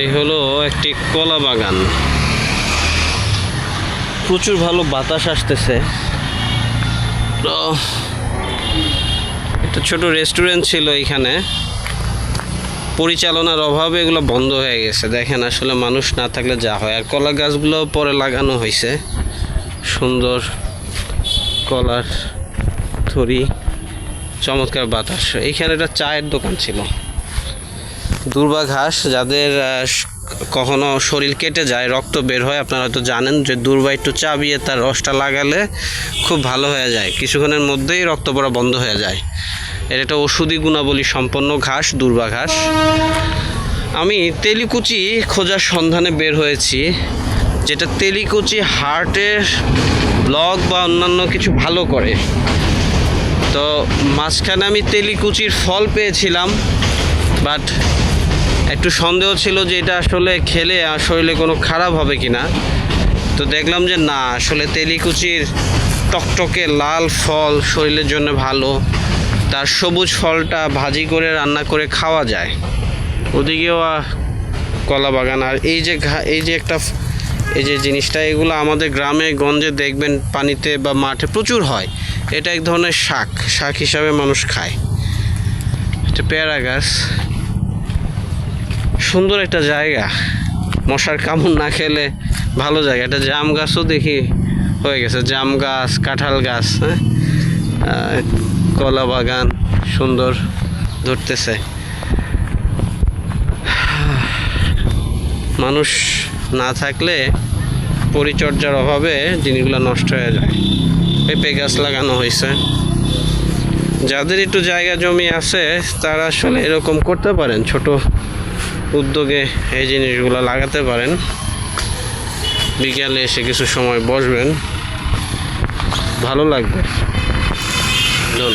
এই হলো একটি কলা বাগান। প্রচুর ভালো বাতাস আসতেছে। তো একটা ছোট রেস্টুরেন্ট ছিল এখানে, পরিচালনার অভাবে এগুলো বন্ধ হয়ে গেছে। দেখেন আসলে মানুষ না থাকলে যা হয়। আর কলা গাছগুলো পরে লাগানো হয়েছে, সুন্দর কলার থরি, চমৎকার বাতাস। এইখানে একটা চায়ের দোকান ছিল। দুর্বা ঘাস, যাদের কখনো শরীর কেটে যায়, রক্ত বের হয়, আপনারা হয়তো জানেন যে দুর্বা একটু চাবিয়ে তার রসটা লাগালে খুব ভালো হয়ে যায়, কিছুক্ষণের মধ্যেই রক্ত পড়া বন্ধ হয়ে যায়। এর একটা ওষুধি গুণাবলী সম্পন্ন ঘাস, দুর্বা ঘাস। আমি তেলিকুচি খোঁজার সন্ধানে বের হয়েছি, যেটা তেলিকুচি হার্টের ব্লক বা অন্যান্য কিছু ভালো করে। তো মাঝখানে আমি তেলিকুচির ফল পেয়েছিলাম, বাট একটু সন্দেহ ছিল যে এটা আসলে খেলে শরীরে কোনো খারাপ হবে কি না। তো দেখলাম যে না, আসলে তেলিকুচির টকটকে লাল ফল শরীরের জন্য ভালো। তার সবুজ ফলটা ভাজি করে রান্না করে খাওয়া যায়। ওদিকেও কলা বাগান। আর এই যে একটা এই যে জিনিসটা, এগুলো আমাদের গ্রামে গঞ্জে দেখবেন পানিতে বা মাঠে প্রচুর হয়। এটা এক ধরনের শাক হিসাবে মানুষ খায়। এটা পেয়ারা গাছ, সুন্দর একটা জায়গা, মশার কামড় না খেলে ভালো জায়গা। এটা জাম গাছও দেখি হয়ে গেছে, জাম গাছ, কাঁঠাল গাছ। হ্যাঁ, কলা বাগান সুন্দর ধরতেছে। মানুষ না থাকলে, পরিচর্যার অভাবে জিনিসগুলো নষ্ট হয়ে যায়। পেঁপে গাছ লাগানো হয়েছে। যাদের একটু জায়গা জমি আছে তারা আসলে এরকম করতে পারেন, ছোট উদ্যোগে এই জিনিসগুলো লাগাতে পারেন। বিকেলে এসে কিছু সময় বসবেন, ভালো লাগবে। ধন্যবাদ।